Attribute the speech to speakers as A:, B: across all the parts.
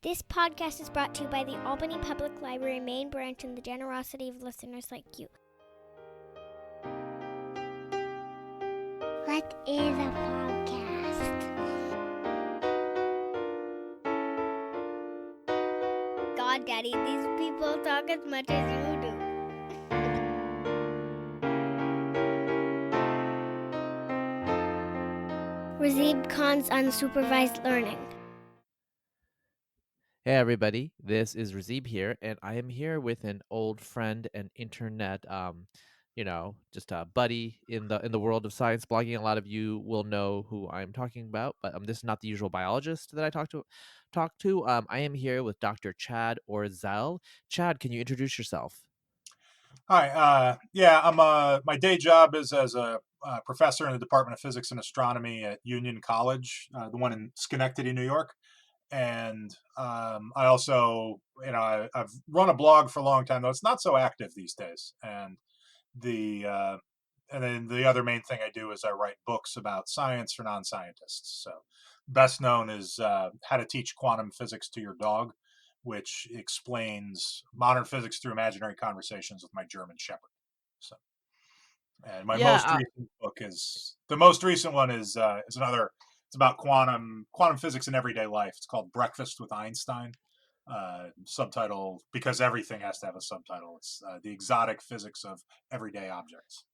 A: This podcast is brought to you by the Albany Public Library main branch and the generosity of listeners like you. What is a podcast? God, Daddy, these people talk as much as you do. Razib Khan's unsupervised learning.
B: Hey everybody, this is Razib here, and I am here with an old friend and internet, just a buddy in the world of science blogging. A lot of you will know who I'm talking about, but this is not the usual biologist that I talk to. I am here with Dr. Chad Orzel. Chad, can you introduce yourself?
C: Hi. I'm. My day job is as a professor in the Department of Physics and Astronomy at Union College, the one in Schenectady, New York. And I also, I've run a blog for a long time, though it's not so active these days. The uh, and then the other main thing I do is I write books about science for non-scientists. So, best known is How to Teach Quantum Physics to Your Dog, which explains modern physics through imaginary conversations with my German Shepherd. So, and my
B: Yeah,
C: most recent book is the most recent one is another. It's about quantum physics in everyday life. It's called Breakfast with Einstein. Subtitle, because everything has to have a subtitle. It's the exotic physics of everyday objects.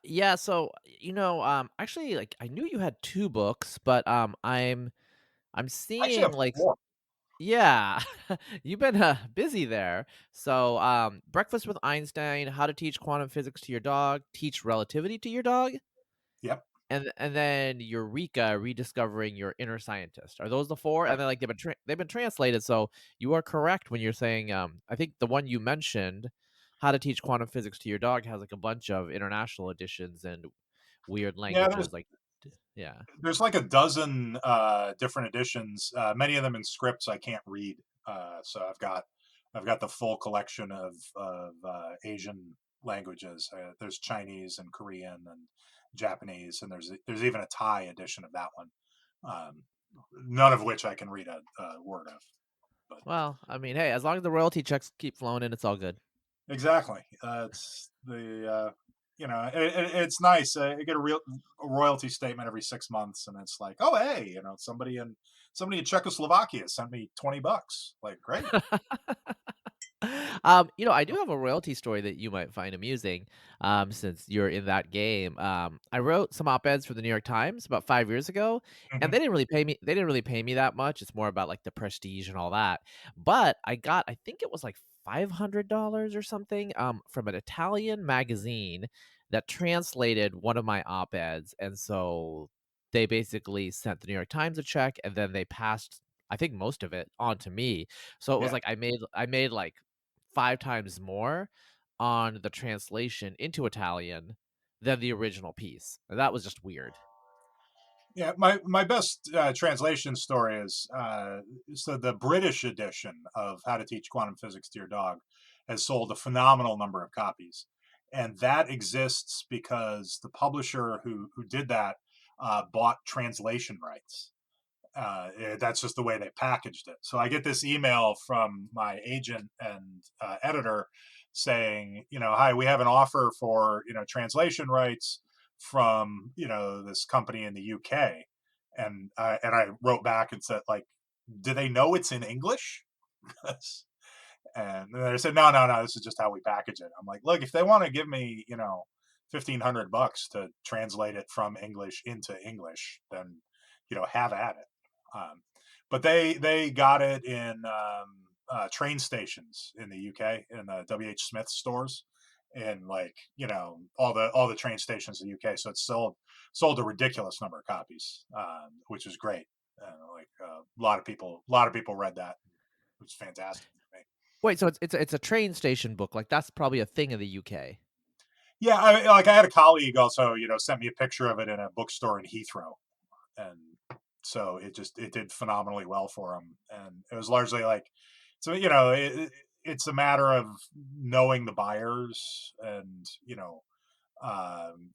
B: yeah. So actually, like I knew you had two books, but I'm
C: I actually
B: seeing
C: have
B: like
C: four.
B: Yeah, you've been busy there. So, Breakfast with Einstein, How to Teach Quantum Physics to Your Dog, Teach Relativity to Your Dog,
C: Yep.
B: and then Eureka, Rediscovering Your Inner Scientist. Are those the four? And
C: Right.
B: then like they've been translated. So you are correct when you're saying I think the one you mentioned, How to Teach Quantum Physics to Your Dog, has like a bunch of international editions and weird
C: Yeah. There's
B: languages. Yeah.
C: there's like a dozen different editions. Many of them in scripts I can't read. So I've got the full collection of Asian languages. There's Chinese and Korean and Japanese, and there's even a Thai edition of that one. Um, None of which I can read a word of. But
B: Well, I mean, hey, as long as the royalty checks keep flowing in, it's all good.
C: exactly, it's it's nice. You get a royalty statement every 6 months, and it's like, oh hey, somebody in Czechoslovakia sent me $20. Like, great.
B: I do have a royalty story that you might find amusing, since you're in that game. I wrote some op-eds for the New York Times about 5 years ago, and
C: Hmm.
B: they didn't really pay me. They didn't really pay me that much. It's more about like the prestige and all that. But I think it was like $500 or something, from an Italian magazine that translated one of my op-eds, and so they basically sent the New York Times a check, and then they passed, I think, most of it on to me. So it was
C: Yeah,
B: like I made like 5 times more on the translation into Italian than the original piece, and that was just weird.
C: yeah. My best translation story is so the British edition of How to Teach Quantum Physics to Your Dog has sold a phenomenal number of copies, and that exists because the publisher who did that bought translation rights. That's just the way they packaged it. So I get this email from my agent and editor saying, hi, we have an offer for translation rights from this company in the UK, and I wrote back and said, like, do they know it's in English? And they said, no, no, no, this is just how we package it. I'm like, look, if they want to give me, $1,500 to translate it from English into English, then have at it. Um, but they got it in train stations in the UK, in the WH Smith stores, and like all the train stations in the UK. So it's sold a ridiculous number of copies, which is great. A lot of people read that. It was fantastic for me.
B: Wait, so it's a train station book, like, that's probably a thing in the UK.
C: Yeah, I had a colleague also, sent me a picture of it in a bookstore in Heathrow, and so it did phenomenally well for him, and it was largely like, so it's a matter of knowing the buyers and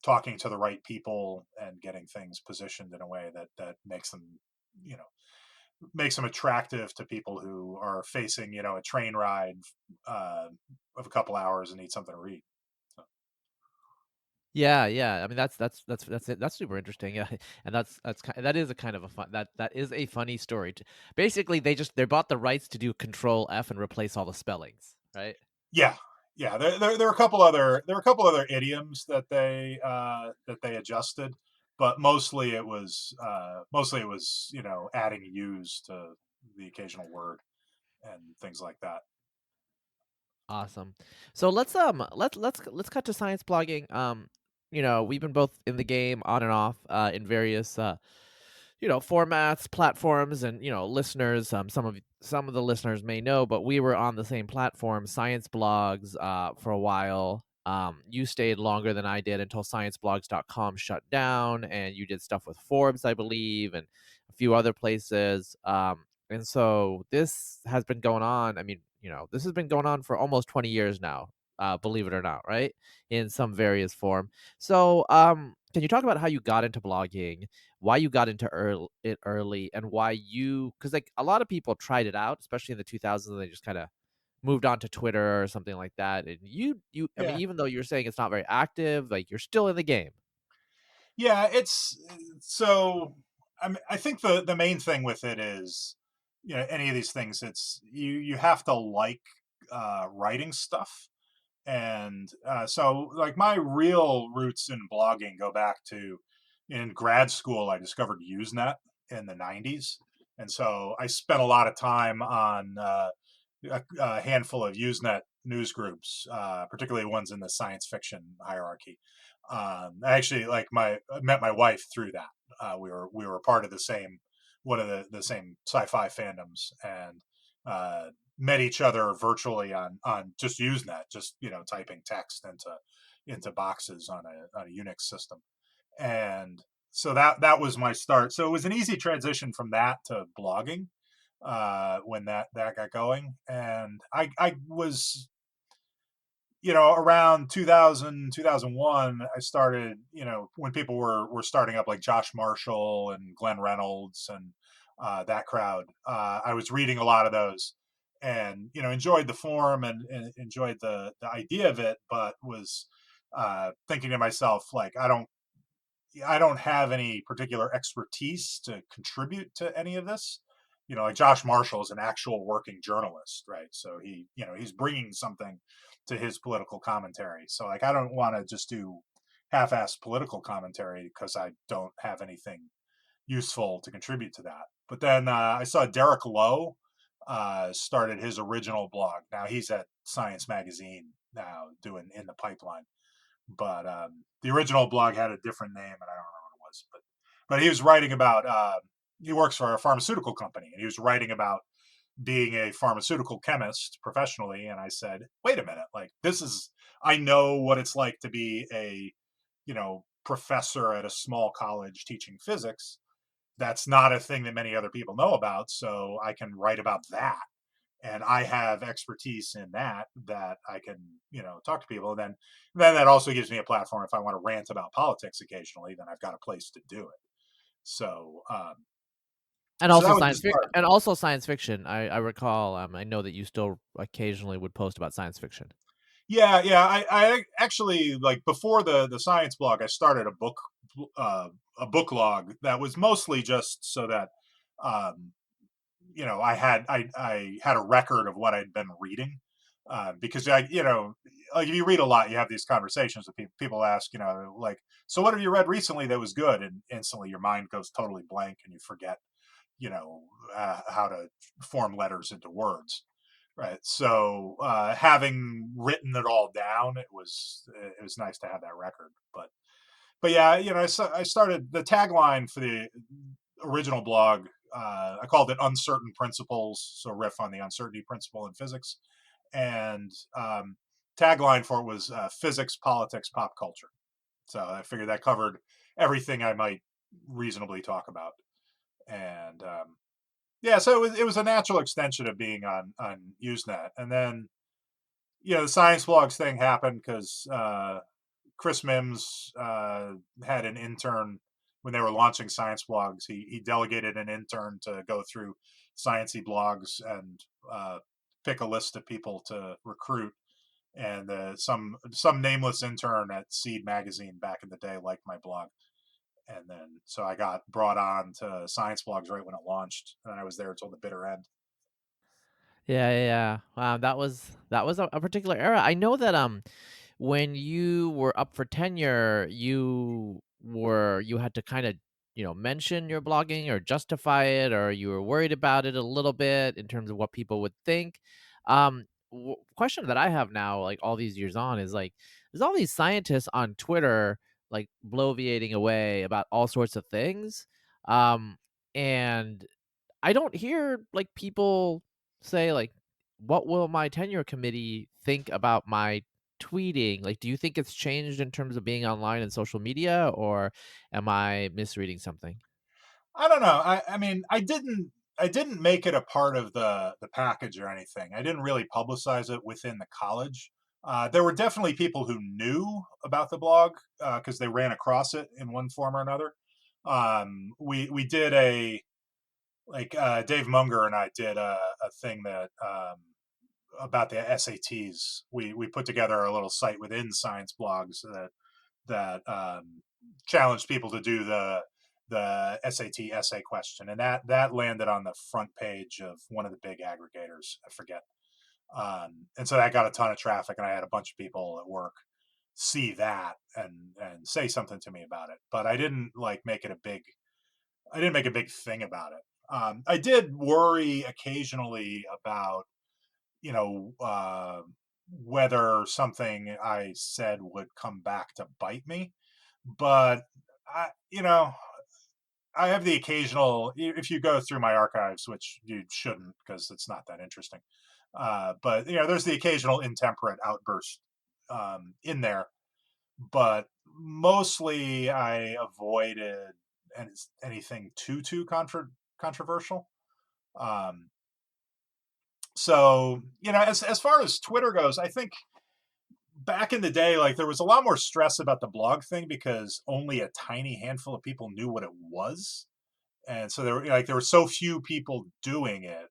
C: talking to the right people and getting things positioned in a way that makes them you know makes them attractive to people who are facing, a train ride of a couple hours and need something to read. So,
B: Yeah, yeah. I mean, that's it. That's super interesting. Yeah, and that is a kind of a fun that is a funny story. Basically, they bought the rights to do Control F and replace all the spellings, right?
C: yeah, yeah. There are a couple other idioms that they adjusted, but mostly it was adding U's to the occasional word and things like that.
B: Awesome. So let's cut to science blogging. We've been both in the game on and off in various formats, platforms, and listeners. Some of the listeners may know, but we were on the same platform, Science Blogs, for a while. You stayed longer than I did until scienceblogs.com shut down, and you did stuff with Forbes, I believe, and a few other places. And so this has been going on. I mean, this has been going on for almost 20 years now. Believe it or not, right? In some various form. So, can you talk about how you got into blogging, why you got into it early, and why because like a lot of people tried it out, especially in the 2000s, and they just kind of moved on to Twitter or something like that. And I mean,
C: Yeah,
B: even though you're saying it's not very active, like you're still in the game.
C: yeah. It's so. I think the main thing with it is, any of these things. It's you have to like writing stuff. And so, like, my real roots in blogging go back to in grad school. I discovered Usenet in the 90s. And so I spent a lot of time on a handful of Usenet news groups, particularly ones in the science fiction hierarchy. I actually met my wife through that. We were part of the same one of the same sci-fi fandoms, and met each other virtually on just Usenet, just typing text into boxes on a Unix system. And so that was my start. So it was an easy transition from that to blogging when that got going. And I was, around 2000, 2001, I started, when people were starting up, like Josh Marshall and Glenn Reynolds and that crowd. I was reading a lot of those, and enjoyed the form, and enjoyed the idea of it, but was thinking to myself, like, I don't have any particular expertise to contribute to any of this. Like Josh Marshall is an actual working journalist, right? So he's bringing something to his political commentary. So, like, I don't want to just do half-assed political commentary because I don't have anything useful to contribute to that. But then I saw Derek Lowe started his original blog. Now he's at Science Magazine now, doing In the Pipeline. But the original blog had a different name, and I don't remember what it was. But he was writing about. He works for a pharmaceutical company, and he was writing about being a pharmaceutical chemist professionally. And I said, wait a minute, like, this is. I know what it's like to be a, professor at a small college teaching physics. That's not a thing that many other people know about, so I can write about that, and I have expertise in that I can, talk to people. And then that also gives me a platform if I want to rant about politics occasionally. Then I've got a place to do it. So,
B: And
C: so
B: also
C: that was the start.
B: science fiction. I recall. I know that you still occasionally would post about science fiction.
C: Yeah, yeah. I actually, like, before the science blog, I started a book log that was mostly just so that um, I had a record of what I'd been reading, because like, if you read a lot, you have these conversations with people. People ask, like, so what have you read recently that was good? And instantly your mind goes totally blank, and you forget, how to form letters into words. Right. So having written it all down, it was nice to have that record. But yeah, I started the tagline for the original blog. I called it "Uncertain Principles," so riff on the uncertainty principle in physics, and tagline for it was "Physics, Politics, Pop Culture." So I figured that covered everything I might reasonably talk about, and yeah, so it was a natural extension of being on Usenet, and then the science blogs thing happened because Chris Mims had an intern when they were launching science blogs, he delegated an intern to go through sciencey blogs and pick a list of people to recruit. And some nameless intern at Seed magazine back in the day liked my blog, and then so I got brought on to science blogs right when it launched, and I was there until the bitter end.
B: Yeah, yeah, yeah. Wow, that was a particular era. I know that when you were up for tenure, you had to kind of, mention your blogging or justify it, or you were worried about it a little bit in terms of what people would think. Question that I have now, like all these years on, is like, there's all these scientists on Twitter like bloviating away about all sorts of things, and I don't hear like people say like, "What will my tenure committee think about my tweeting?" Like, do you think it's changed in terms of being online and social media, or am I misreading something?
C: I don't know. I mean, I didn't make it a part of the package or anything. I didn't really publicize it within the college. There were definitely people who knew about the blog because they ran across it in one form or another. We did a like Dave Munger and I did a thing that about the SATs. We put together a little site within science blogs that challenged people to do the SAT essay question, and that landed on the front page of one of the big aggregators. I forget, and so that got a ton of traffic, and I had a bunch of people at work see that and say something to me about it. But I didn't like make it a big. I didn't make a big thing about it. I did worry occasionally about you know whether something I said would come back to bite me, but I have the occasional. If you go through my archives, which you shouldn't because it's not that interesting, but there's the occasional intemperate outburst in there. But mostly, I avoided anything too controversial. Um, so as far as Twitter goes, I think back in the day, like there was a lot more stress about the blog thing because only a tiny handful of people knew what it was, and so there were so few people doing it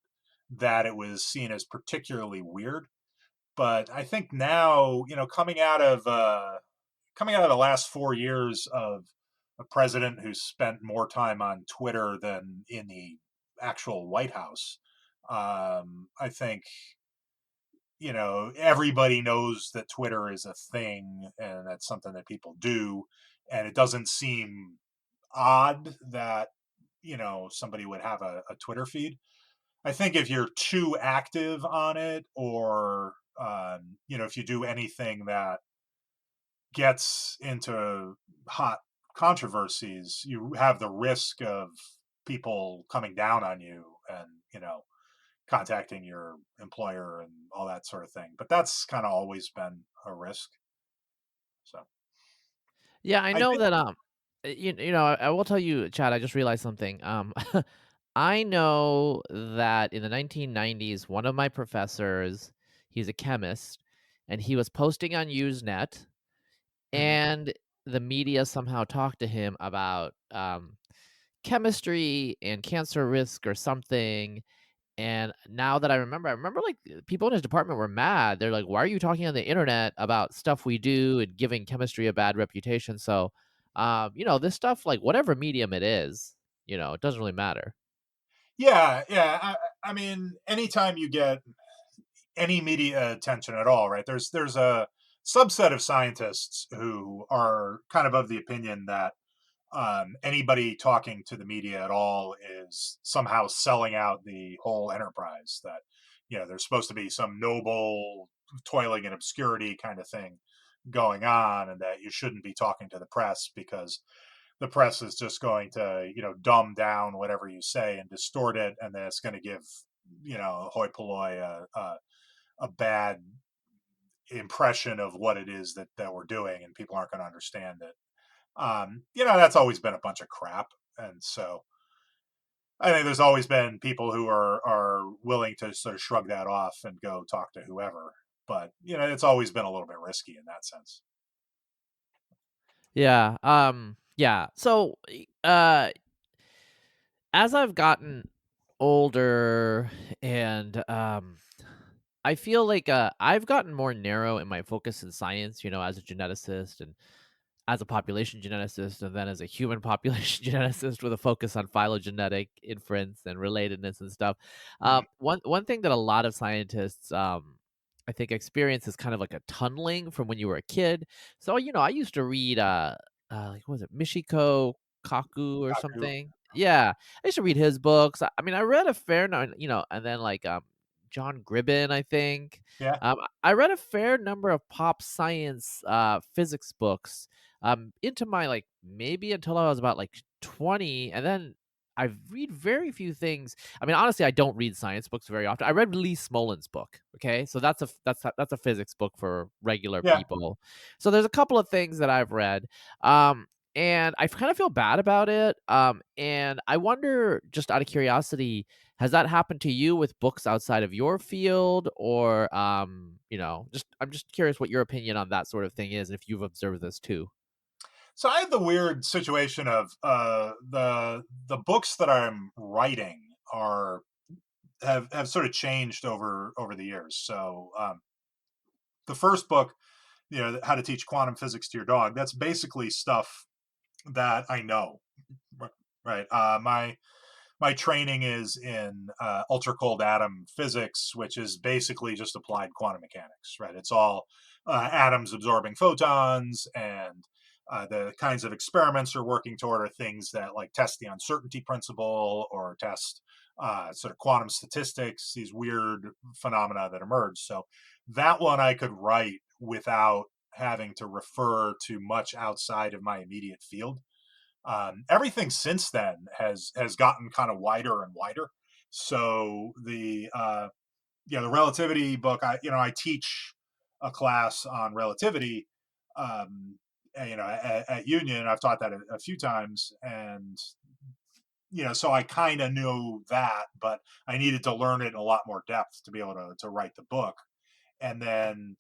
C: that it was seen as particularly weird. But I think now, coming out of the last 4 years of a president who spent more time on Twitter than in the actual White House, I think everybody knows that Twitter is a thing and that's something that people do, and it doesn't seem odd that somebody would have a Twitter feed. I think if you're too active on it, or if you do anything that gets into hot controversies, you have the risk of people coming down on you and contacting your employer and all that sort of thing. But that's kind of always been a risk. So
B: Yeah, I
C: I
B: know
C: did.
B: that I will tell you, Chad, I just realized something. I know that in the 1990s, one of my professors, he's a chemist, and he was posting on Usenet,
C: Mhm.
B: and the media somehow talked to him about chemistry and cancer risk or something. And now that I remember like people in his department were mad. They're like, "Why are you talking on the internet about stuff we do and giving chemistry a bad reputation?" So, this stuff, like whatever medium it is, it doesn't really matter.
C: Yeah, yeah. I mean, anytime you get any media attention at all, right? There's a subset of scientists who are kind of the opinion that anybody talking to the media at all is somehow selling out the whole enterprise. That there's supposed to be some noble toiling in obscurity kind of thing going on, and that you shouldn't be talking to the press because the press is just going to dumb down whatever you say and distort it, and then it's going to give hoi polloi a bad impression of what it is that we're doing, and people aren't going to understand it. That's always been a bunch of crap. And so I think there's always been people who are willing to sort of shrug that off and go talk to whoever. But it's always been a little bit risky in that sense.
B: Yeah. Yeah. So, as I've gotten older and I feel like I've gotten more narrow in my focus in science, as a geneticist and as a population geneticist, and then as a human population geneticist with a focus on phylogenetic inference and relatedness and stuff.
C: Mhm.
B: One thing that a lot of scientists, I think, experience is kind of like a tunneling from when you were a kid. So I used to read, like what was it, Michiko Kaku or
C: Kaku.
B: something. Yeah, I used to read his books. I mean, I read a fair number, and then like John Gribben, I think.
C: Yeah.
B: I read a fair number of pop science physics books into my like maybe until I was about like 20, and then I read very few things. I mean, honestly, I don't read science books very often. I read Lee Smolin's book. Okay, so that's a physics book for regular
C: Yeah.
B: people. So there's a couple of things that I've read. And I kind of feel bad about it. And I wonder, just out of curiosity, has that happened to you with books outside of your field, or just I'm just curious what your opinion on that sort of thing is, and if you've observed this too.
C: So I have the weird situation of the books that I'm writing are have sort of changed over the years. So the first book, How to Teach Quantum Physics to Your Dog, that's basically stuff that I know. Right. My training is in ultra cold atom physics, which is basically just applied quantum mechanics. Right. It's all atoms absorbing photons, and the kinds of experiments we're working toward are things that like test the uncertainty principle or test sort of quantum statistics, these weird phenomena that emerge. So that one I could write without having to refer to much outside of my immediate field. Everything since then has gotten kind of wider and wider. So the relativity book, I teach a class on relativity, at Union. I've taught that a few times, and so I kind of knew that, but I needed to learn it in a lot more depth to be able to write the book. And then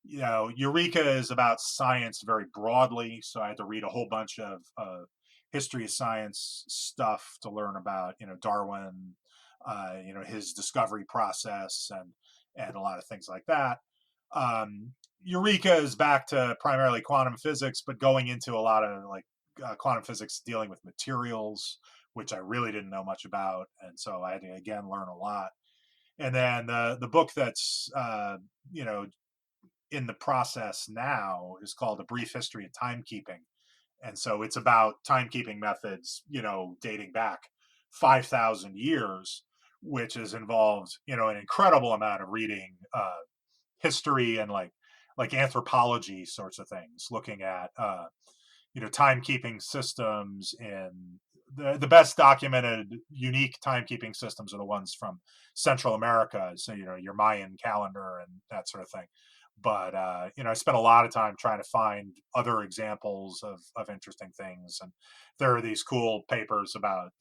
C: Eureka is about science very broadly, so I had to read a whole bunch of history of science stuff to learn about Darwin, his discovery process, and a lot of things like that. Eureka is back to primarily quantum physics, but going into a lot of like quantum physics dealing with materials, which I really didn't know much about, and so I had to again learn a lot. And then the book that's you know in the process now is called A Brief History of Timekeeping. And so it's about timekeeping methods, dating back 5,000 years, which has involved, an incredible amount of reading history and like anthropology sorts of things, looking at, timekeeping systems in the best documented unique timekeeping systems are the ones from Central America. So, your Mayan calendar and that sort of thing. But I spent a lot of time trying to find other examples of interesting things, and there are these cool papers about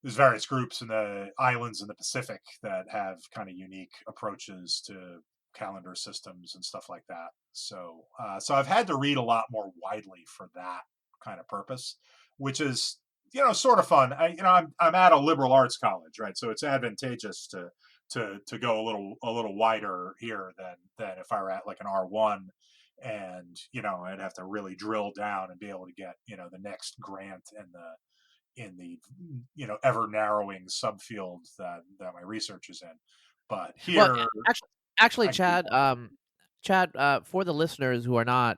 C: there's various groups in the islands in the Pacific that have kind of unique approaches to calendar systems and stuff like that. So I've had to read a lot more widely for that kind of purpose, which is sort of fun. I'm at a liberal arts college, right? So it's advantageous to go a little wider here than if I were at like an R1, and I'd have to really drill down and be able to get the next grant in the ever narrowing subfield that my research is in. But
B: Well,
C: here
B: actually,
C: I can do more.
B: Chad, for the listeners who are not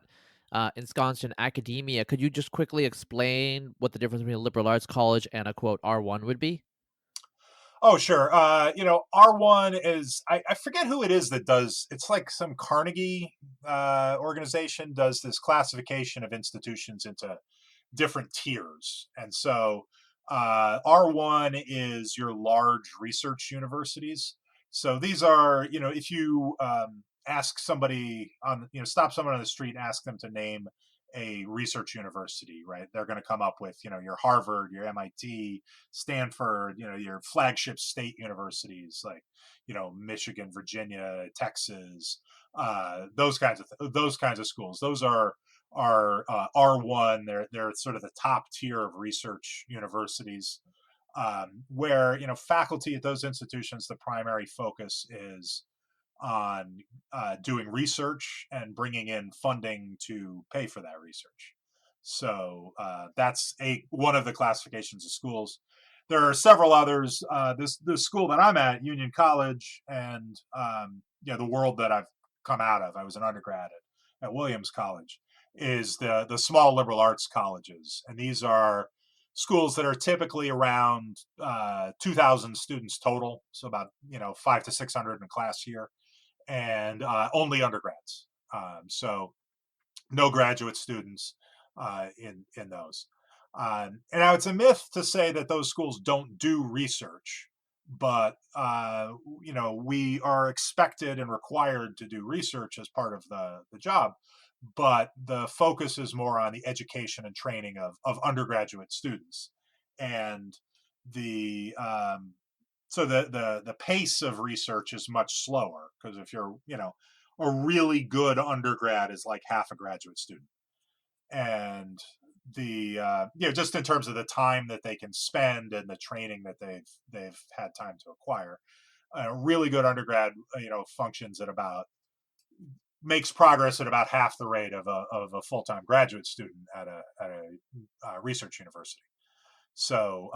B: ensconced in academia, could you just quickly explain what the difference between a liberal arts college and a quote R1 would be?
C: Oh, sure. R1 is I forget who it is that does. It's like some Carnegie organization does this classification of institutions into different tiers. And so R1 is your large research universities. So these are, if you ask somebody stop someone on the street, ask them to name a research university, right? They're going to come up with, your Harvard, your MIT, Stanford, your flagship state universities like, Michigan, Virginia, Texas, those kinds of schools. Those are are R1. They're sort of the top tier of research universities, where faculty at those institutions, the primary focus is on doing research and bringing in funding to pay for that research. So that's one of the classifications of schools. There are several others. The school that I'm at, Union College, and the world that I've come out of. I was an undergrad at Williams College. Is the small liberal arts colleges, and these are schools that are typically around 2,000 students total, so about 500 to 600 in a class year, and only undergrads. So no graduate students in those. And now it's a myth to say that those schools don't do research, but we are expected and required to do research as part of the job. But the focus is more on the education and training of undergraduate students, and the so the pace of research is much slower, because if you're a really good undergrad is like half a graduate student, and the just in terms of the time that they can spend and the training that they've had time to acquire, a really good undergrad functions at about makes progress at about half the rate of a full-time graduate student at a research university. So,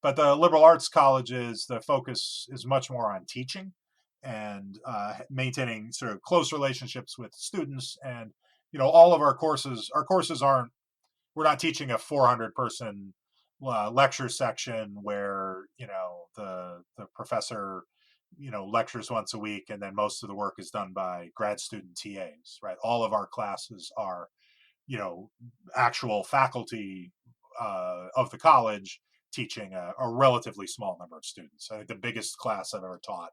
C: but the liberal arts colleges, the focus is much more on teaching and maintaining sort of close relationships with students. And all of our courses aren't. We're not teaching a 400 person lecture section where the professor lectures once a week, and then most of the work is done by grad student TAs. Right, all of our classes are actual faculty of the college teaching a relatively small number of students. I think the biggest class I've ever taught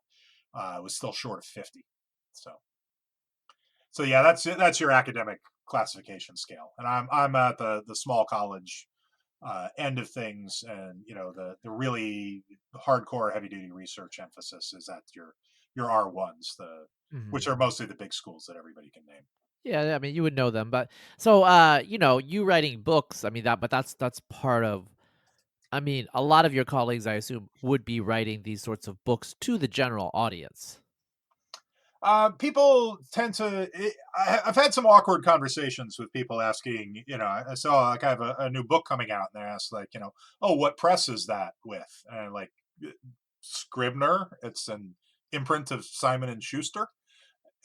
C: was still short of 50. So yeah, that's your academic classification scale, and I'm at the small college end of things, and the really hardcore heavy duty research emphasis is at your R1s,
B: Mhm.
C: which are mostly the big schools that everybody can name.
B: Yeah, I mean, you would know them, but so, you writing books, I mean, but that's part of. I mean, a lot of your colleagues, I assume, would be writing these sorts of books to the general audience.
C: People tend to. I've had some awkward conversations with people asking. I saw like I have a new book coming out, and they ask like, oh, what press is that with? And I'm like, Scribner. It's an imprint of Simon and Schuster.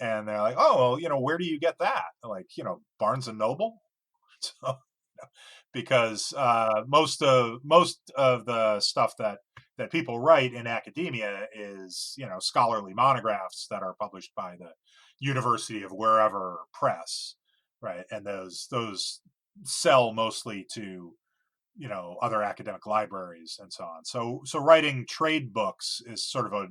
C: And they're like, oh, well, where do you get that? Like, Barnes and Noble. So, because most of the stuff that people write in academia is scholarly monographs that are published by the University of wherever press, right? And those sell mostly to other academic libraries and so on. So writing trade books is sort of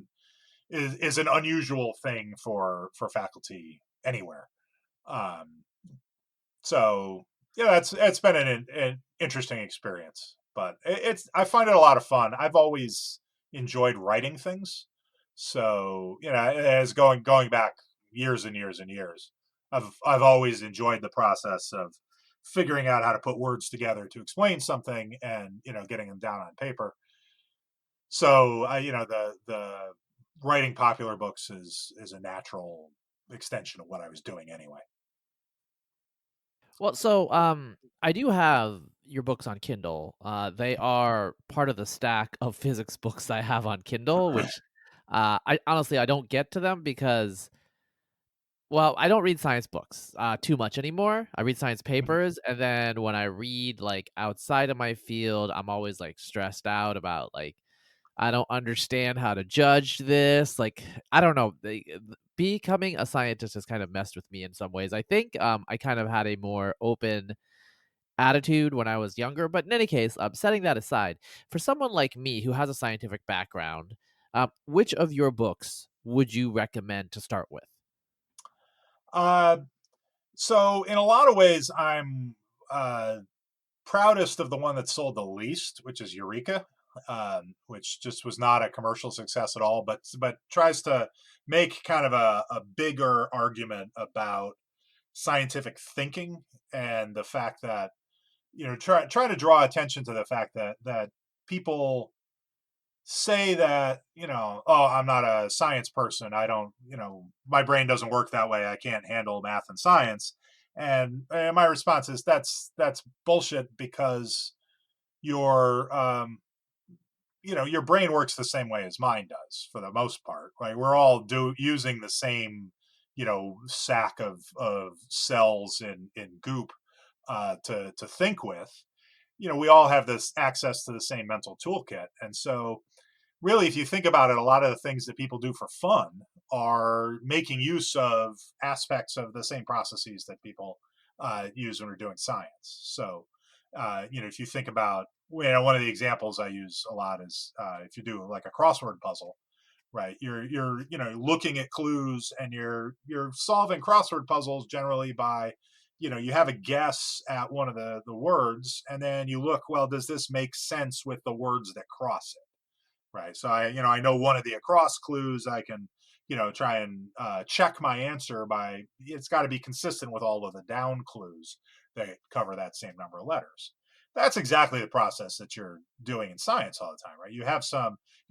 C: is an unusual thing for faculty anywhere. Um, so yeah, it's been an interesting experience, but I find it a lot of fun. I've always enjoyed writing things, so as going back years and years and years, I've always enjoyed the process of figuring out how to put words together to explain something, and getting them down on paper. So I the writing popular books is a natural extension of what I was doing anyway.
B: Well, so, I do have your books on Kindle. They are part of the stack of physics books I have on Kindle, which, I honestly, I don't get to them because, well, I don't read science books, too much anymore. I read science papers, and then when I read, like, outside of my field, I'm always, like, stressed out about, like, I don't understand how to judge this. Like, I don't know. Becoming a scientist has kind of messed with me in some ways. I think I kind of had a more open attitude when I was younger. But in any case, setting that aside, for someone like me who has a scientific background, which of your books would you recommend to start with?
C: Uh, so in a lot of ways, I'm uh, proudest of the one that sold the least, which is Eureka, which just was not a commercial success at all, but tries to make kind of a bigger argument about scientific thinking, and the fact that, try to draw attention to the fact that people say that, oh, I'm not a science person, I don't, my brain doesn't work that way, I can't handle math and science. And my response is that's bullshit, because your your brain works the same way as mine does for the most part, right? We're all using the same, sack of cells in goop, to think with. We all have this access to the same mental toolkit. And so really, if you think about it, a lot of the things that people do for fun are making use of aspects of the same processes that people use when we're doing science. So, if you think about, one of the examples I use a lot is, if you do like a crossword puzzle, right? You're looking at clues, and you're solving crossword puzzles generally by, you have a guess at one of the words, and then you look, well, does this make sense with the words that cross it? Right. So I know one of the across clues. I can, try and check my answer by, it's got to be consistent with all of the down clues that cover that same number of letters. That's exactly the process that you're doing in science all the time, right? You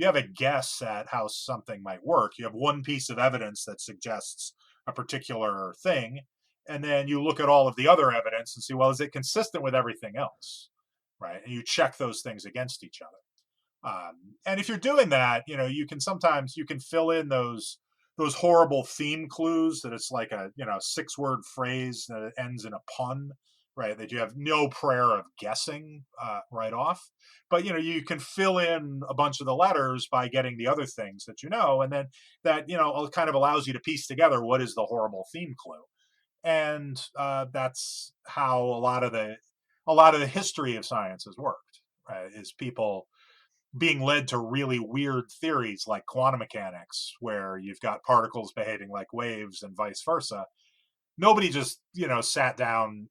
C: have a guess at how something might work. You have one piece of evidence that suggests a particular thing. And then you look at all of the other evidence and see, well, is it consistent with everything else? Right. And you check those things against each other. And if you're doing that, you can fill in those horrible theme clues that it's like a 6-word phrase that ends in a pun, right? That you have no prayer of guessing right off. But you can fill in a bunch of the letters by getting the other things that and then that kind of allows you to piece together what is the horrible theme clue. And that's how a lot of the history of science has worked, right? Is people being led to really weird theories like quantum mechanics, where you've got particles behaving like waves and vice versa. Nobody just, sat down,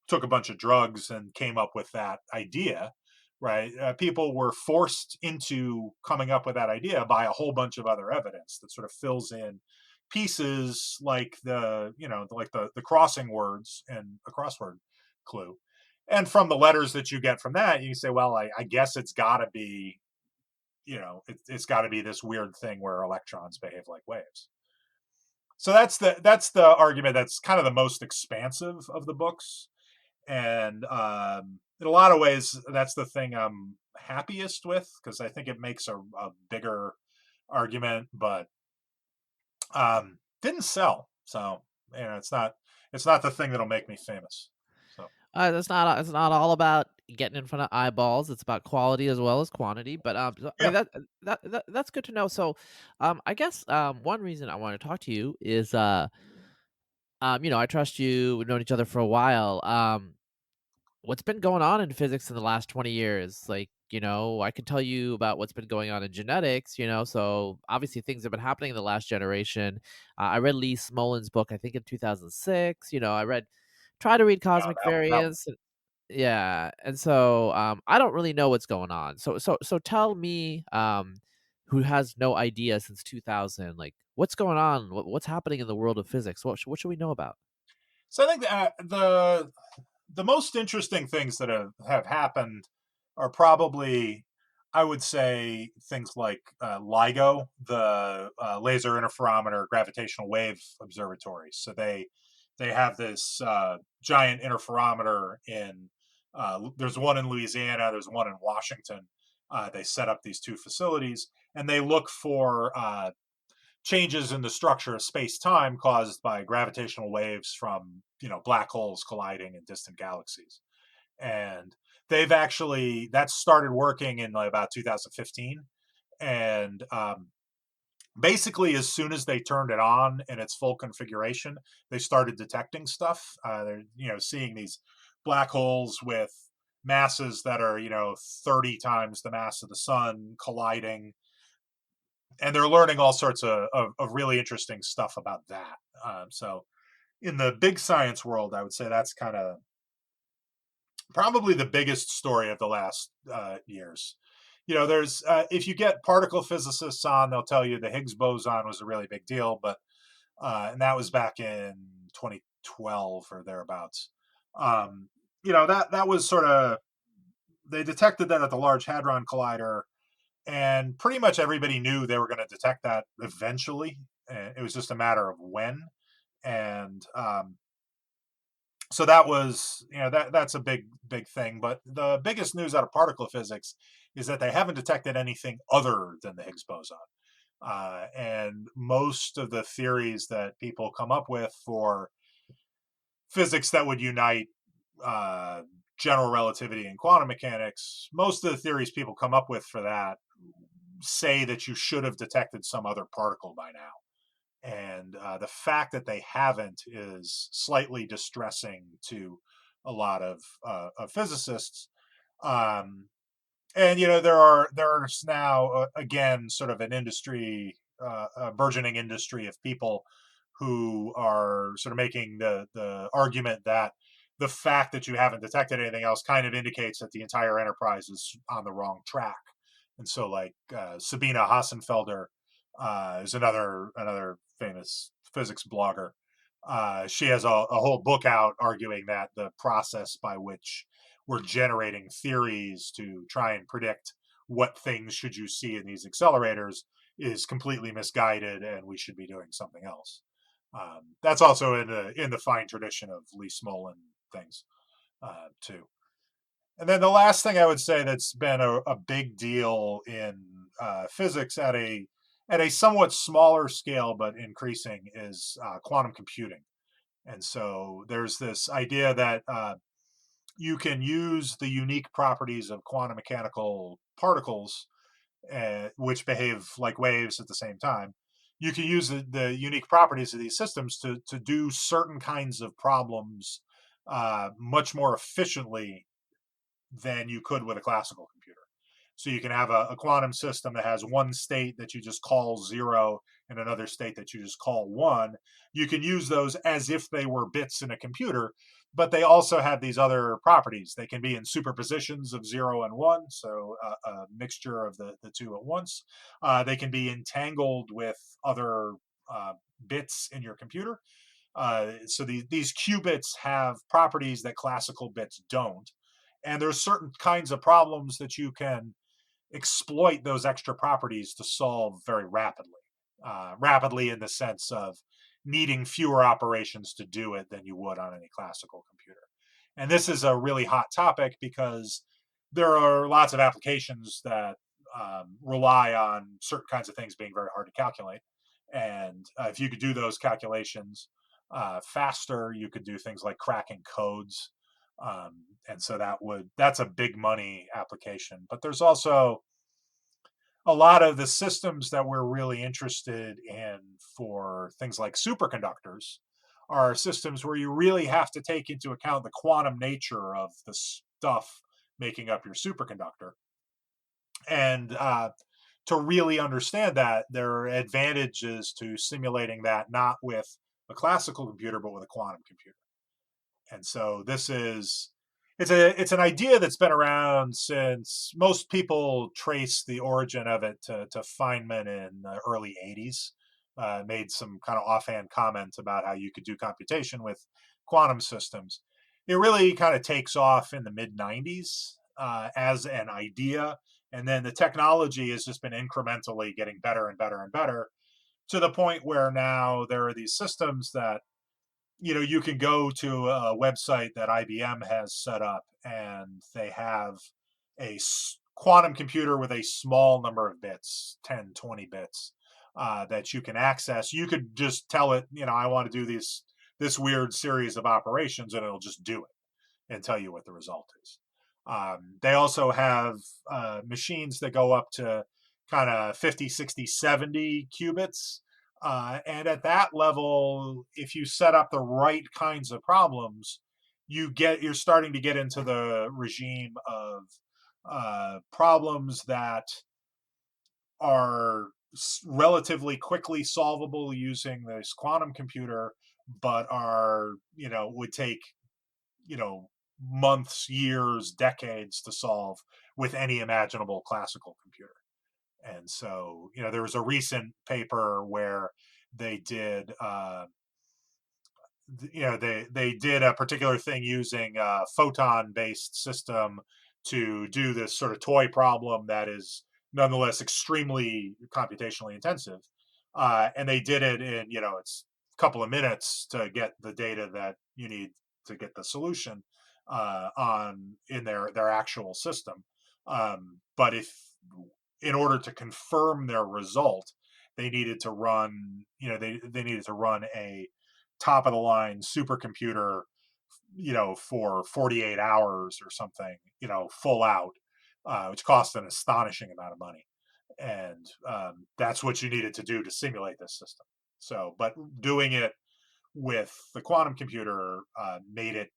C: took a bunch of drugs and came up with that idea, right? People were forced into coming up with that idea by a whole bunch of other evidence that sort of fills in pieces, like the crossing words in a crossword clue. And from the letters that you get from that, you can say, well, I guess it's got to be, it's got to be this weird thing where electrons behave like waves. So that's the argument that's kind of the most expansive of the books. And in a lot of ways, that's the thing I'm happiest with, because I think it makes a bigger argument, but didn't sell. So it's not the thing that'll make me famous. So
B: It's not all about getting in front of eyeballs. It's about quality as well as quantity. But I mean
C: yeah,
B: that's good to know. So, I guess one reason I want to talk to you is I trust you. We've known each other for a while. What's been going on in physics in the last 20 years? Like, I can tell you about what's been going on in genetics, so obviously things have been happening in the last generation. I read Lee Smolin's book, I think in 2006. Try to read
C: no,
B: Cosmic
C: that
B: Variance. Yeah. And so I don't really know what's going on. So tell me, who has no idea since 2000, like what's going on? What's happening in the world of physics? What should we know about?
C: So I think that the most interesting things that have happened are probably, I would say, things like LIGO, the Laser Interferometer Gravitational Wave Observatories. So they have this giant interferometer in. There's one in Louisiana. There's one in Washington. They set up these two facilities, and they look for changes in the structure of space-time caused by gravitational waves from black holes colliding in distant galaxies. And that started working in about 2015. And basically, as soon as they turned it on in its full configuration, they started detecting stuff. They're seeing these black holes with masses that are 30 times the mass of the sun colliding, and they're learning all sorts of really interesting stuff about that. So in the big science world, I would say that's kind of probably the biggest story of the last years. There's if you get particle physicists on, they'll tell you the Higgs boson was a really big deal, but and that was back in 2012 or thereabouts. That was sort of, they detected that at the Large Hadron Collider, and pretty much everybody knew they were going to detect that eventually. And it was just a matter of when. And so that was, that's a big thing. But the biggest news out of particle physics is that they haven't detected anything other than the Higgs boson. And most of the theories that people come up with for physics that would unite uh, general relativity and quantum mechanics, most of the theories people come up with for that say that you should have detected some other particle by now. And the fact that they haven't is slightly distressing to a lot of physicists. Um, and there's now again sort of an industry, a burgeoning industry of people who are sort of making the argument that the fact that you haven't detected anything else kind of indicates that the entire enterprise is on the wrong track. And so, like Sabina Hassenfelder is another famous physics blogger. She has a whole book out arguing that the process by which we're generating theories to try and predict what things should you see in these accelerators is completely misguided, and we should be doing something else. That's also in the fine tradition of Lee Smolin things too. And then the last thing I would say that's been a big deal in physics at a somewhat smaller scale but increasing is quantum computing. And so there's this idea that you can use the unique properties of quantum mechanical particles, which behave like waves at the same time. You can use the unique properties of these systems to do certain kinds of problems much more efficiently than you could with a classical computer. So you can have a quantum system that has one state that you just call 0 and another state that you just call 1. You can use those as if they were bits in a computer, but they also have these other properties. They can be in superpositions of 0 and 1, so a mixture of the two at once. They can be entangled with other bits in your computer. So these qubits have properties that classical bits don't. And there's certain kinds of problems that you can exploit those extra properties to solve very rapidly. Rapidly in the sense of needing fewer operations to do it than you would on any classical computer. And this is a really hot topic because there are lots of applications that rely on certain kinds of things being very hard to calculate. And if you could do those calculations faster, you could do things like cracking codes. And so that's a big money application. But there's also a lot of the systems that we're really interested in for things like superconductors are systems where you really have to take into account the quantum nature of the stuff making up your superconductor. And to really understand that, there are advantages to simulating that not with a classical computer, but with a quantum computer. And so it's an idea that's been around since most people trace the origin of it to Feynman in the early 80s. Made some kind of offhand comments about how you could do computation with quantum systems. It really kind of takes off in the mid 90s as an idea. And then the technology has just been incrementally getting better and better and better to the point where now there are these systems that you can go to a website that IBM has set up, and they have a quantum computer with a small number of bits, 10, 20 bits, that you can access. You could just tell it, I want to do this weird series of operations, and it'll just do it and tell you what the result is. They also have machines that go up to kind of 50, 60, 70 qubits. And at that level, if you set up the right kinds of problems, you're starting to get into the regime of problems that are relatively quickly solvable using this quantum computer, but would take months, years, decades to solve with any imaginable classical computer. And so, there was a recent paper where they did they did a particular thing using a photon based system to do this sort of toy problem that is nonetheless extremely computationally intensive, and they did it in it's a couple of minutes to get the data that you need to get the solution on in their actual system. But if in order to confirm their result, they needed to run they needed to run a top of the line supercomputer, for 48 hours or something, full out, which cost an astonishing amount of money. And that's what you needed to do to simulate this system. So, but doing it with the quantum computer made it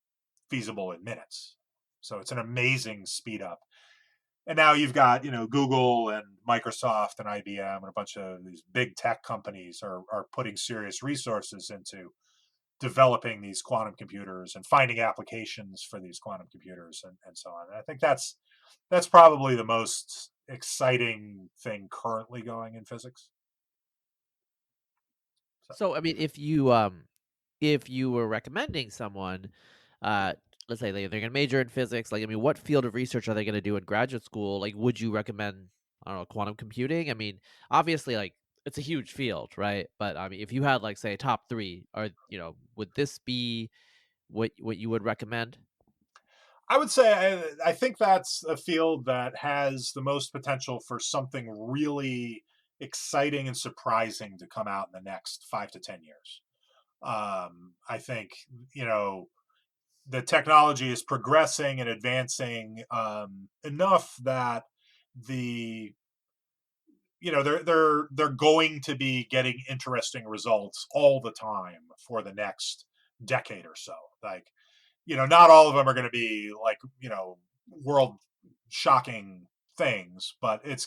C: feasible in minutes. So it's an amazing speed up. And now you've got Google and Microsoft and IBM and a bunch of these big tech companies are putting serious resources into developing these quantum computers and finding applications for these quantum computers and so on. And I think that's probably the most exciting thing currently going in physics. So,
B: So I mean, if you were recommending someone, uh, let's say they're going to major in physics, like I mean, what field of research are they going to do in graduate school? Like, would you recommend, I don't know, quantum computing? I mean, obviously, like it's a huge field, right? But I mean, if you had like say top three, or would this be what you would recommend?
C: I would say I think that's a field that has the most potential for something really exciting and surprising to come out in the next 5 to 10 years. I think you know the technology is progressing and advancing enough that the they're going to be getting interesting results all the time for the next decade or so. Like, not all of them are going to be like, world shocking things, but there's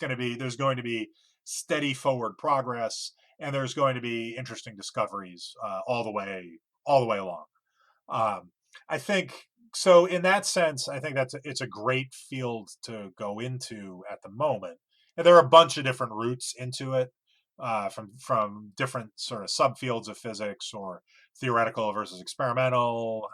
C: going to be steady forward progress, and there's going to be interesting discoveries all the way along. Um, I think so. In that sense, I think it's a great field to go into at the moment, and there are a bunch of different routes into it, from different sort of subfields of physics or theoretical versus experimental.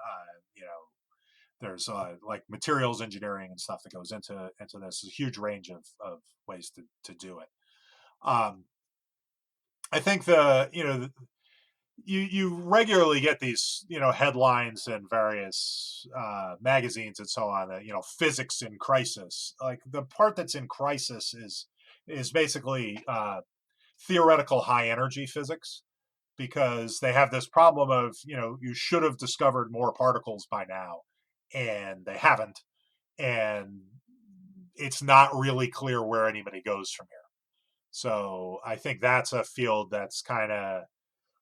C: There's like materials engineering and stuff that goes into this. There's a huge range of ways to do it. Um, I think you regularly get these headlines in various magazines and so on that physics in crisis. Like the part that's in crisis is basically theoretical high energy physics, because they have this problem of you should have discovered more particles by now, and they haven't, and it's not really clear where anybody goes from here. So I think that's a field that's kind of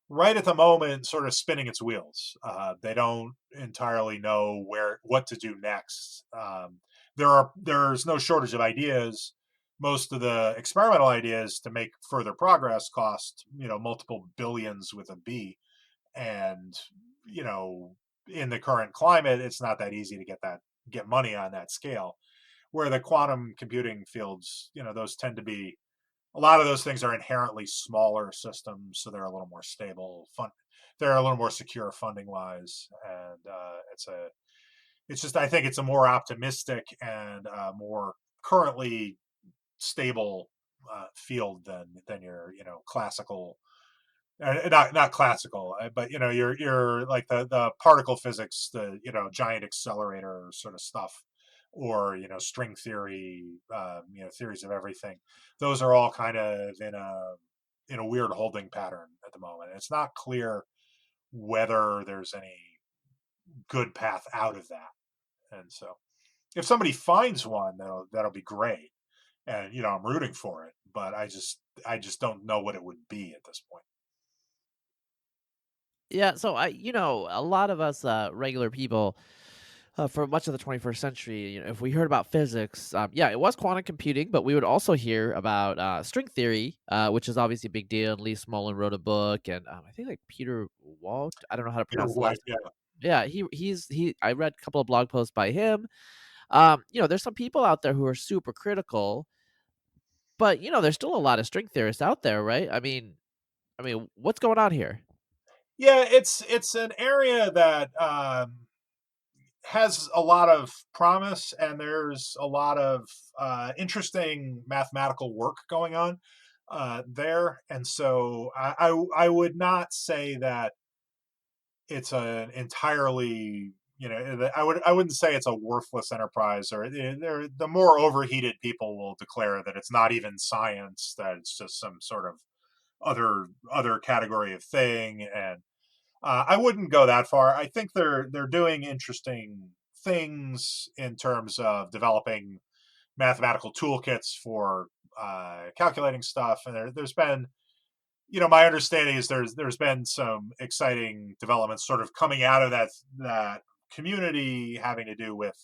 C: right at the moment sort of spinning its wheels. They don't entirely know what to do next. There's no shortage of ideas. Most of the experimental ideas to make further progress cost multiple billions with a B, and you know in the current climate, it's not that easy to get money on that scale. Where the quantum computing fields, those tend to be a lot of those things are inherently smaller systems, so they're a little more stable. They're a little more secure funding wise, and it's just I think it's a more optimistic and more currently stable field than your classical. Not classical, but you're like the particle physics, the giant accelerator sort of stuff, or string theory, theories of everything. Those are all kind of in a weird holding pattern at the moment. It's not clear whether there's any good path out of that. And so, if somebody finds one, that'll be great, and I'm rooting for it. But I just don't know what it would be at this point.
B: Yeah, so a lot of us regular people, for much of the 21st century, if we heard about physics, yeah, it was quantum computing, but we would also hear about string theory, which is obviously a big deal. And Lee Smolin wrote a book, and I think like Peter Walt, I don't know how to
C: Peter
B: pronounce the
C: White,
B: last.
C: yeah.
B: Yeah, he. I read a couple of blog posts by him. There's some people out there who are super critical, but there's still a lot of string theorists out there, right? I mean, what's going on here?
C: Yeah, it's an area that has a lot of promise, and there's a lot of interesting mathematical work going on there. And so I would not say that it's an entirely, I wouldn't say it's a worthless enterprise, or the more overheated people will declare that it's not even science, that it's just some sort of other category of thing. And I wouldn't go that far. I think they're doing interesting things in terms of developing mathematical toolkits for calculating stuff. And there's been, my understanding is there's been some exciting developments sort of coming out of that community, having to do with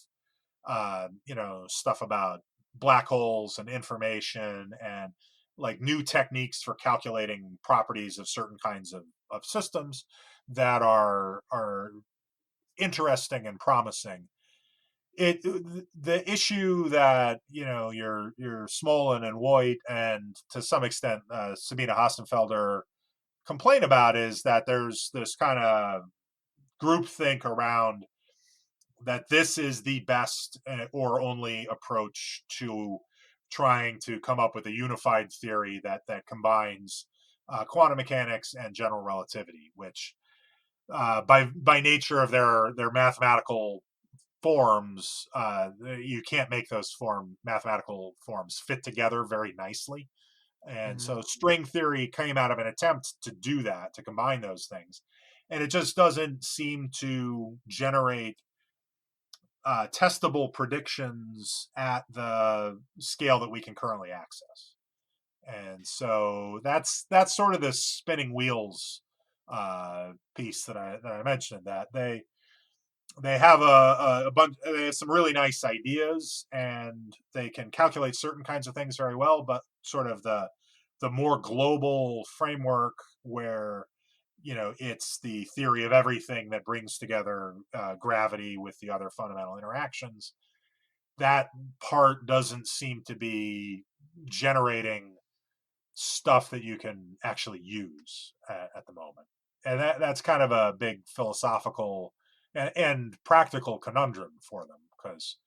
C: stuff about black holes and information, and like new techniques for calculating properties of certain kinds of systems that are interesting and promising. The issue that your Smolin and Voigt, and to some extent Sabina Hastenfelder, complain about is that there's this kind of groupthink around that this is the best or only approach to trying to come up with a unified theory that combines quantum mechanics and general relativity, which by nature of their mathematical forms, you can't make those mathematical forms fit together very nicely. And
B: Hmm.
C: so string theory came out of an attempt to do that, to combine those things. And it just doesn't seem to generate testable predictions at the scale that we can currently access. And so that's sort of the spinning wheels piece that I mentioned, that they have a bunch, they have some really nice ideas, and they can calculate certain kinds of things very well, but sort of the more global framework where it's the theory of everything that brings together gravity with the other fundamental interactions, that part doesn't seem to be generating stuff that you can actually use at the moment. And that's kind of a big philosophical and practical conundrum for them, because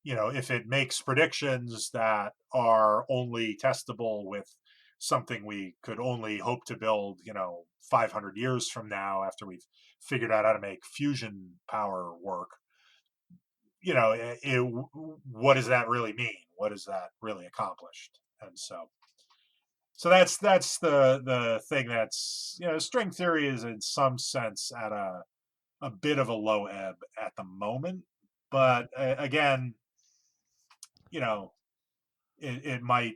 C: if it makes predictions that are only testable with something we could only hope to build 500 years from now, after we've figured out how to make fusion power work, what does that really mean? What is that really accomplished? And so that's the thing. That's string theory is in some sense at a bit of a low ebb at the moment, but again, you know it might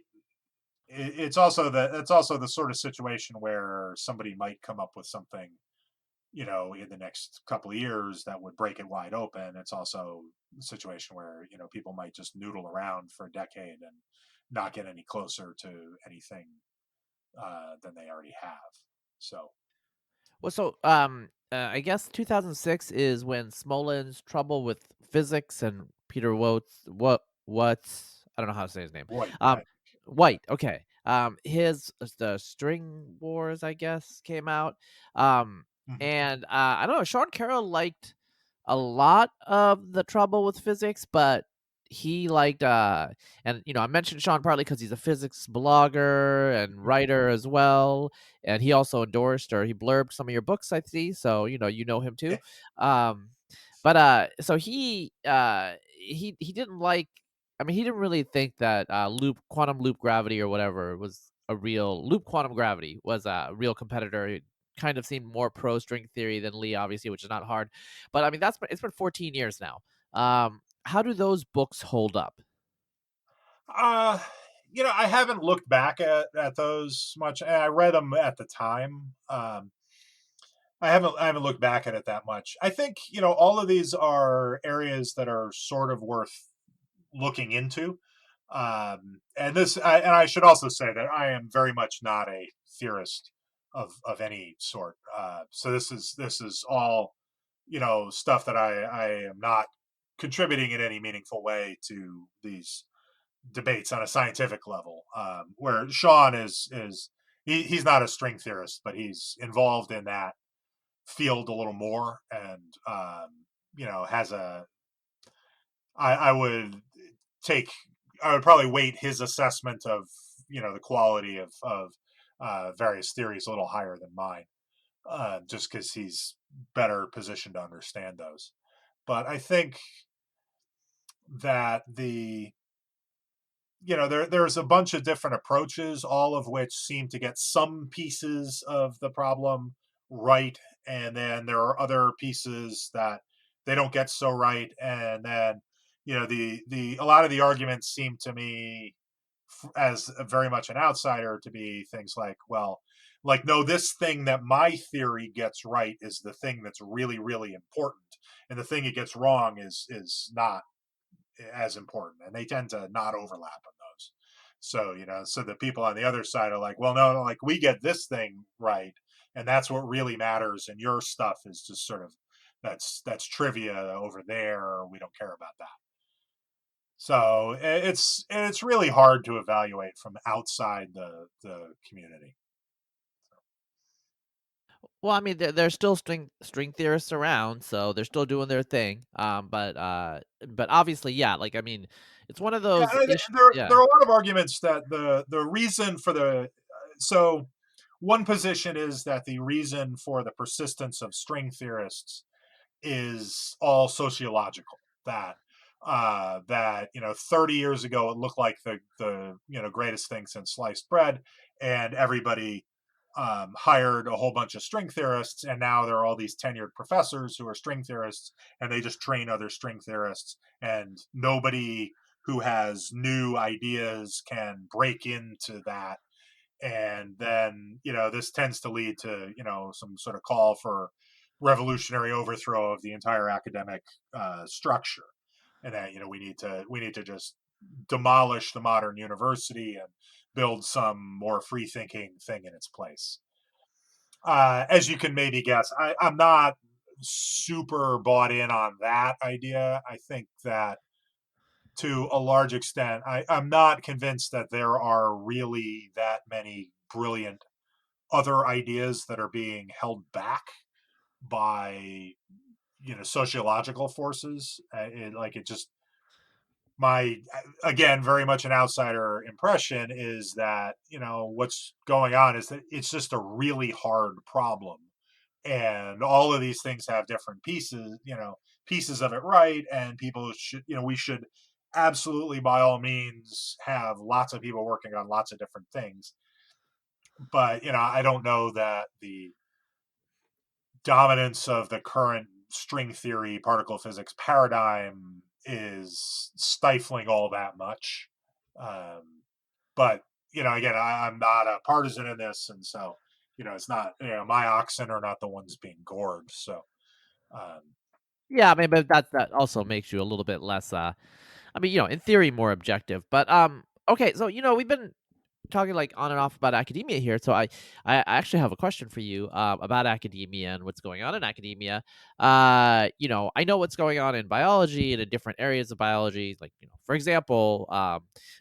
C: it's also the sort of situation where somebody might come up with something in the next couple of years that would break it wide open. It's also a situation where people might just noodle around for a decade and not get any closer to anything than they already have. So
B: Well, so I guess 2006 is when Smolin's trouble with physics and Peter what's I don't know how to say his name.
C: White,
B: Um, White. Okay. His the String Wars, I guess, came out. Um,
C: mhm.
B: and I don't know. Sean Carroll liked a lot of the trouble with physics, but he liked and I mentioned Sean partly because he's a physics blogger and writer as well, and he also endorsed or he blurbed some of your books, I see. So you know him too.
C: Yeah.
B: Um, but so he didn't like. I mean, he didn't really think that quantum loop gravity or whatever was a real loop quantum gravity was a real competitor. He kind of seemed more pro string theory than Lee, obviously, which is not hard. But I mean, it's been 14 years now. How do those books hold up?
C: Uh, I haven't looked back at those much. I read them at the time. I haven't looked back at it that much. I think all of these are areas that are sort of worth looking into. And I should also say that I am very much not a theorist of any sort. So this is all stuff that I am not contributing in any meaningful way to these debates on a scientific level. Where Sean is he's not a string theorist, but he's involved in that field a little more, and has a. I would take. I would probably weight his assessment of the quality of various theories a little higher than mine, just because he's better positioned to understand those. But I think that there's a bunch of different approaches, all of which seem to get some pieces of the problem right, and then there are other pieces that they don't get so right, and then the a lot of the arguments seem to me, as very much an outsider, to be things like, well, like, no, this thing that my theory gets right is the thing that's really really important, and the thing it gets wrong is not as important, and they tend to not overlap on those. So so the people on the other side are like, well, no, like, we get this thing right, and that's what really matters, and your stuff is just sort of, that's trivia over there, we don't care about that. So it's really hard to evaluate from outside the community.
B: Well, I mean, there's still string theorists around, so they're still doing their thing. But obviously, yeah, like I mean, it's one of
C: Yeah,
B: those
C: and
B: issues.
C: there
B: Yeah.
C: are a lot of arguments that the reason for the so one position is that the reason for the persistence of string theorists is all sociological. That 30 years ago it looked like the greatest thing since sliced bread, and everybody hired a whole bunch of string theorists, and now there are all these tenured professors who are string theorists, and they just train other string theorists, and nobody who has new ideas can break into that. And then this tends to lead to some sort of call for revolutionary overthrow of the entire academic structure, and that we need to just demolish the modern university and build some more free thinking thing in its place. As you can maybe guess, I'm not super bought in on that idea. I think that to a large extent, I'm not convinced that there are really that many brilliant other ideas that are being held back by sociological forces. It just, my, again, very much an outsider impression is that what's going on is that it's just a really hard problem, and all of these things have different pieces of it right, and people should we should absolutely, by all means, have lots of people working on lots of different things. But I don't know that the dominance of the current string theory particle physics paradigm is stifling all that much. Um, but again, I'm not a partisan in this, and so it's not, my oxen are not the ones being gored. So um,
B: Yeah, I mean, but that also makes you a little bit less. I mean, in theory, more objective. But okay, so we've been talking like on and off about academia here. So I actually have a question for you about academia and what's going on in academia. I know what's going on in biology and in different areas of biology. Like, for example,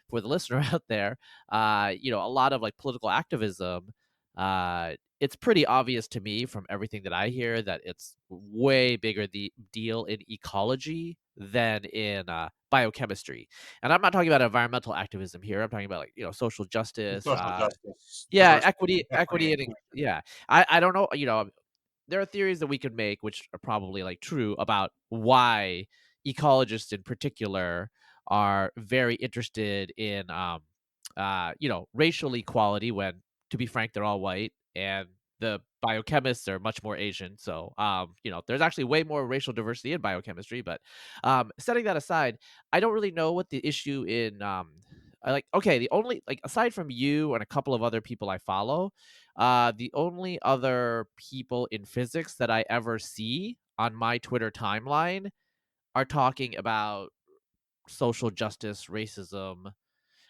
B: for the listener out there, a lot of like political activism. It's pretty obvious to me from everything that I hear that it's way bigger the deal in ecology than in biochemistry. And I'm not talking about environmental activism here. I'm talking about like, social justice,
C: social justice,
B: yeah,
C: diversity, equity,
B: equity
C: and
B: and
C: inclusion.
B: yeah. I don't know, there are theories that we could make which are probably like true about why ecologists in particular are very interested in racial equality when, to be frank, they're all white, and the biochemists are much more Asian. So there's actually way more racial diversity in biochemistry. But setting that aside, I don't really know what the issue in I like okay, the only, like, aside from you and a couple of other people I follow, the only other people in physics that I ever see on my Twitter timeline are talking about social justice, racism.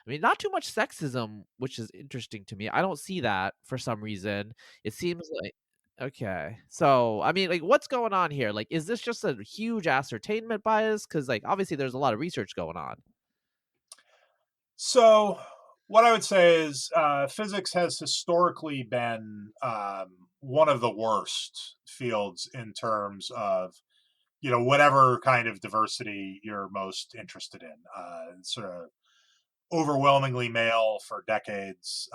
B: I mean, not too much sexism, which is interesting to me. I don't see that for some reason. It seems like okay. So, I mean, like, what's going on here? Like, is this just a huge ascertainment bias? Because, like, obviously there's a lot of research going on.
C: So What I would say is physics has historically been one of the worst fields in terms of whatever kind of diversity you're most interested in. Sort of overwhelmingly male for decades.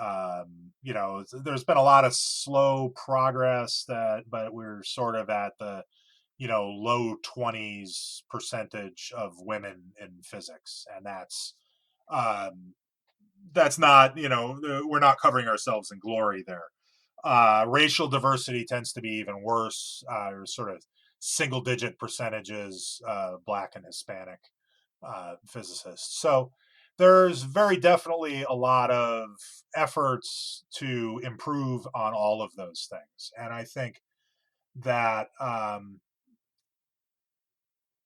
C: There's been a lot of slow progress but we're sort of at the low 20s percentage of women in physics, and um, that's not, we're not covering ourselves in glory there. Racial diversity tends to be even worse. Sort of single digit percentages, black and Hispanic physicists. So there's very definitely a lot of efforts to improve on all of those things. And I think that,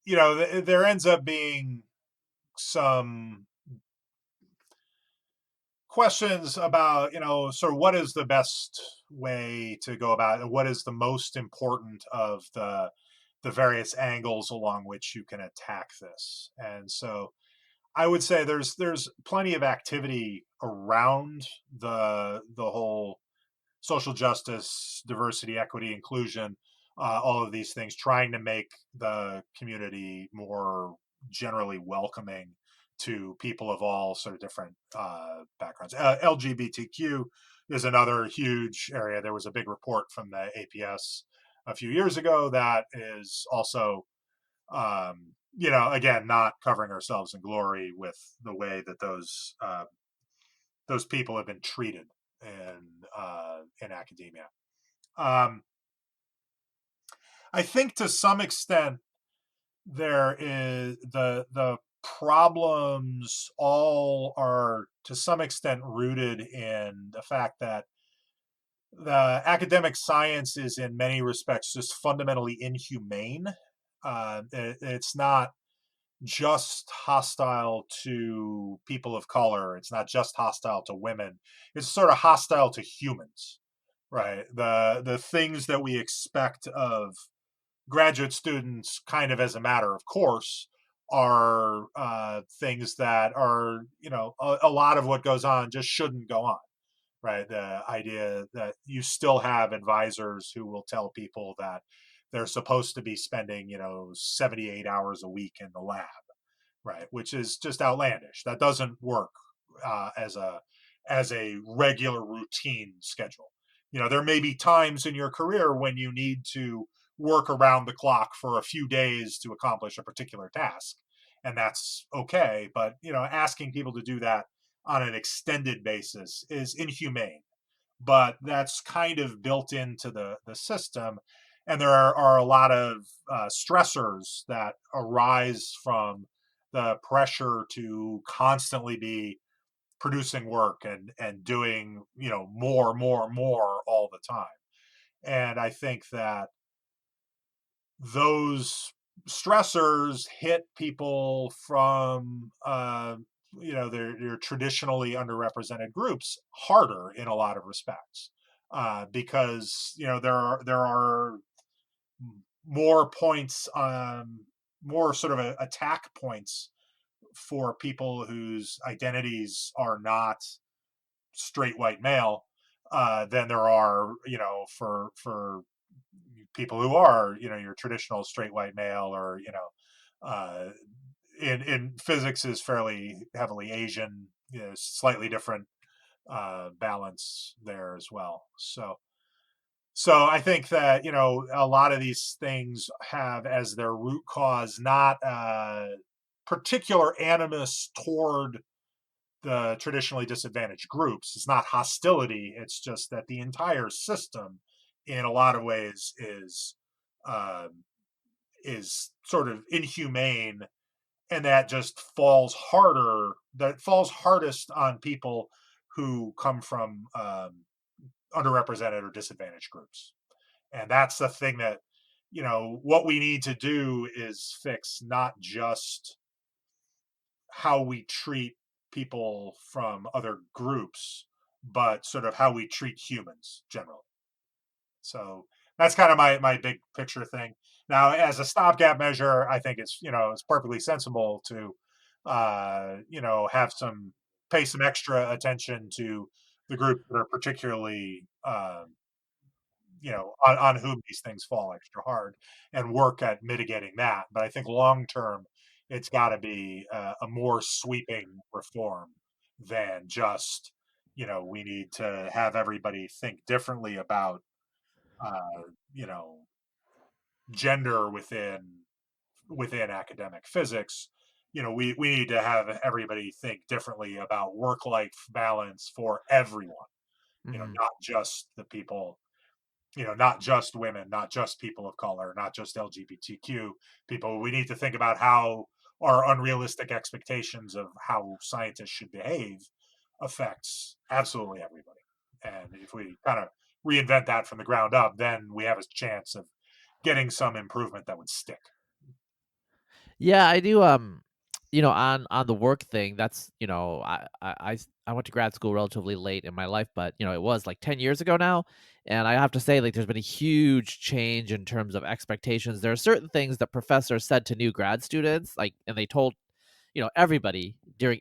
C: there ends up being some questions about sort of what is the best way to go about it, what is the most important of the various angles along which you can attack this. And so I would say there's plenty of activity around the whole social justice, diversity, equity, inclusion, all of these things, trying to make the community more generally welcoming to people of all sort of different backgrounds. LGBTQ is another huge area. There was a big report from the APS a few years ago that is also, again, not covering ourselves in glory with the way that those people have been treated in academia. I think to some extent there is the problems all are to some extent rooted in the fact that the academic science is in many respects just fundamentally inhumane. It's not just hostile to people of color. It's not just hostile to women. It's sort of hostile to humans, right? The things that we expect of graduate students, kind of as a matter of course, are things that are, a lot of what goes on just shouldn't go on, right? The idea that you still have advisors who will tell people that they're supposed to be spending, 78 hours a week in the lab, right? Which is just outlandish. That doesn't work as a regular routine schedule. There may be times in your career when you need to work around the clock for a few days to accomplish a particular task, and that's okay. But asking people to do that on an extended basis is inhumane. But that's kind of built into the system, and there are a lot of stressors that arise from the pressure to constantly be producing work and doing more all the time. And I think that those stressors hit people from their traditionally underrepresented groups harder in a lot of respects, because there are more points, more sort of attack points for people whose identities are not straight white male, than there are for people who are your traditional straight white male, or uh, in physics is fairly heavily Asian, slightly different balance there as well. So I think that a lot of these things have as their root cause not particular animus toward the traditionally disadvantaged groups. It's not hostility. It's just that the entire system, in a lot of ways, uh, is sort of inhumane, and that just falls harder. That falls hardest on people who come from underrepresented or disadvantaged groups. And that's the thing that what we need to do is fix not just how we treat people from other groups, but sort of how we treat humans generally. So that's kind of my big picture thing. Now, as a stopgap measure, I think it's perfectly sensible to have some pay some extra attention to the groups that are particularly on whom these things fall extra hard, and work at mitigating that. But I think long term, it's got to be a more sweeping reform than just, we need to have everybody think differently about uh, you know gender within academic physics. We need to have everybody think differently about work life balance for everyone,
B: Hmm.
C: not just the people, not just women, not just people of color, not just LGBTQ people. We need to think about how our unrealistic expectations of how scientists should behave affects absolutely everybody. And if we kind of reinvent that from the ground up, then we have a chance of getting some improvement that would stick.
B: Yeah, I do. On the work thing, that's I went to grad school relatively late in my life, but it was like 10 years ago now, and I have to say, like, there's been a huge change in terms of expectations. There are certain things that professors said to new grad students, like, and they told everybody during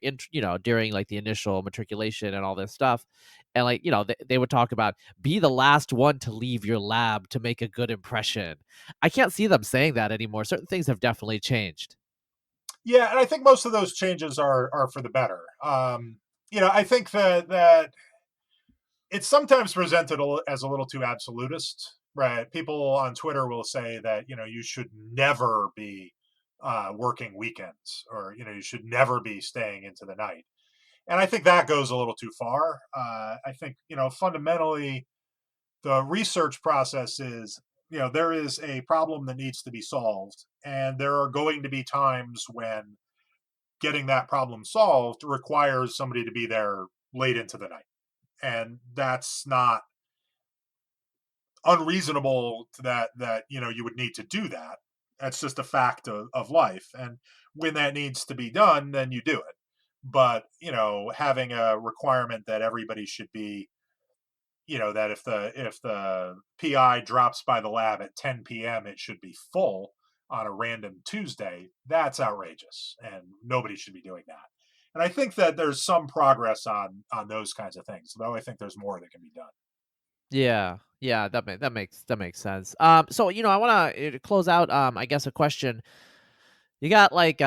B: during like the initial matriculation and all this stuff, and like they would talk about be the last one to leave your lab to make a good impression. I can't see them saying that anymore. Certain things have definitely changed.
C: Yeah, and I think most of those changes are for the better. I think that it's sometimes presented as a little too absolutist, right? People on Twitter will say that you should never be working weekends, or you should never be staying into the night, and I think that goes a little too far. I think fundamentally the research process is, there is a problem that needs to be solved, and there are going to be times when getting that problem solved requires somebody to be there late into the night, and that's not unreasonable to that you would need to do that. That's just a fact of life, and when that needs to be done, then you do it. But having a requirement that everybody should be, that if the PI drops by the lab at 10 p.m., it should be full on a random Tuesday. That's outrageous, and nobody should be doing that. And I think that there's some progress on those kinds of things, though I think there's more that can be done.
B: Yeah, yeah, that makes sense. So I want to close out. I guess a question. You got like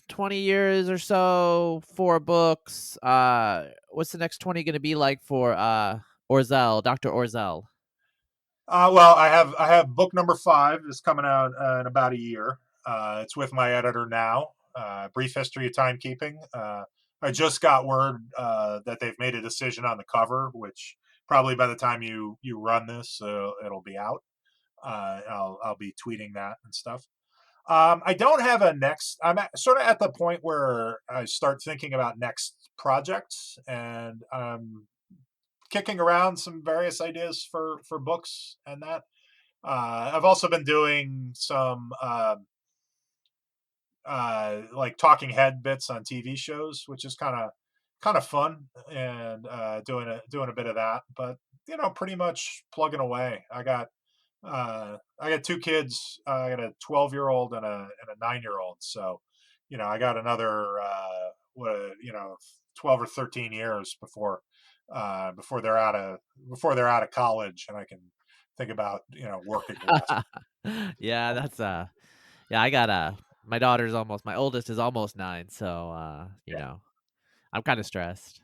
B: 20 years or so, 4 books. What's the next 20 going to be like for Orzel, Dr. Orzel?
C: Well, I have book number 5 is coming out in about a year. It's with my editor now. Brief history of timekeeping. I just got word that they've made a decision on the cover, which probably by the time you run this, it'll be out. I'll be tweeting that and stuff. I don't have a next. Sort of at the point where I start thinking about next projects, and kicking around some various ideas for books and that. I've also been doing some like talking head bits on TV shows, which is kind of fun, and doing a bit of that. But pretty much plugging away. I got 2 kids. I got a 12-year-old and a 9-year-old. So I got another 12 or 13 years before they're out of college, and I can think about working less.
B: Yeah, that's yeah, I got my oldest is almost 9, so
C: Yeah,
B: I'm kind of stressed.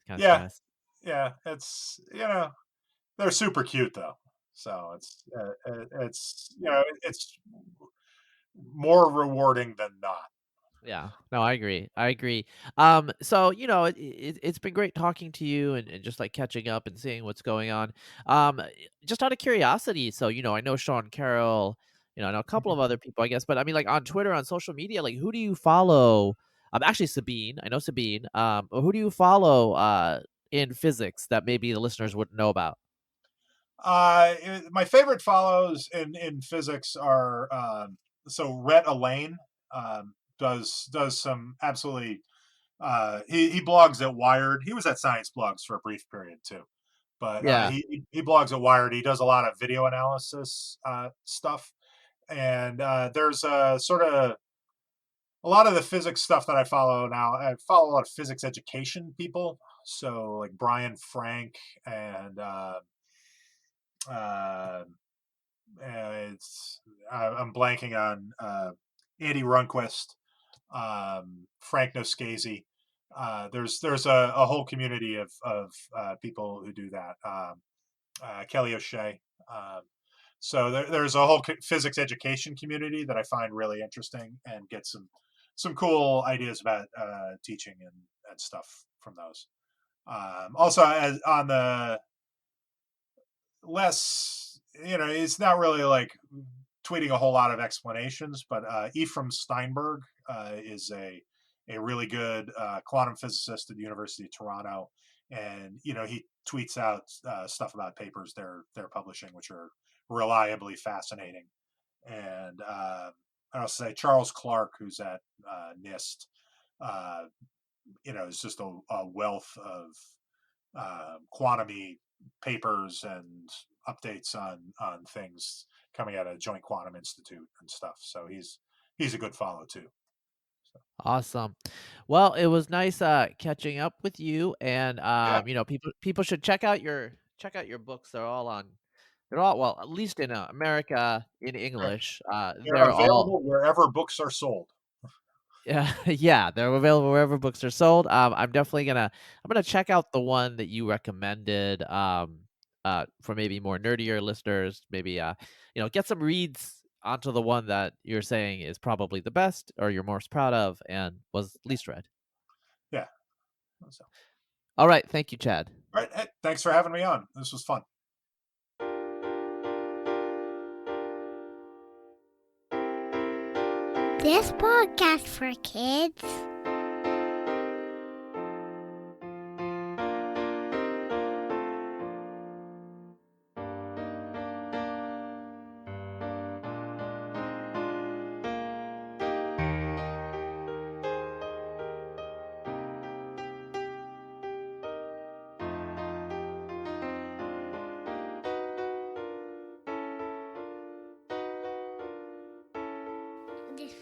B: Kind of
C: yeah,
B: stressed.
C: yeah. It's they're super cute though, so it's more rewarding than not.
B: Yeah. No, I agree. I agree. So it's been great talking to you and just like catching up and seeing what's going on. Just out of curiosity, so I know Sean Carroll, I know a couple of other people, I guess, but I mean, like on Twitter, on social media, like who do you follow? Actually, Sabine. I know Sabine. Who do you follow in physics that maybe the listeners wouldn't know about?
C: My favorite follows in physics are so Rhett Elaine does some absolutely he blogs at Wired. He was at Science Blogs for a brief period too, but
B: Yeah.
C: he blogs at Wired. He does a lot of video analysis stuff, and there's a sort of a lot of the physics stuff that I follow now, I follow a lot of physics education people. So like Brian Frank and uh, it's I'm blanking on Andy Runquist, Frank Noscasi. There's a whole community of people who do that. Kelly O'Shea. Um, so there's a whole physics education community that I find really interesting and get some cool ideas about teaching and stuff from those. Also, on the less, it's not really like tweeting a whole lot of explanations, but Ephraim Steinberg is a really good quantum physicist at the University of Toronto, and he tweets out stuff about papers they're publishing, which are reliably fascinating. And I'll say Charles Clark, who's at NIST, uh, is just a wealth of quantum papers and updates on things coming out of Joint Quantum Institute and stuff. So he's a good follow too.
B: Awesome. Well, it was nice catching up with you, and
C: Yeah,
B: people should check out your books. They're all, well, at least in America, in English.
C: they're
B: They're all
C: available wherever books are sold.
B: Yeah, yeah, they're available wherever books are sold. I'm gonna check out the one that you recommended, for maybe more nerdier listeners. Maybe get some reads onto the one that you're saying is probably the best or you're most proud of and was least read.
C: Yeah. So,
B: All right, thank you, Chad.
C: all right. Hey, thanks for having me on. This was fun.
A: This podcast for kids. This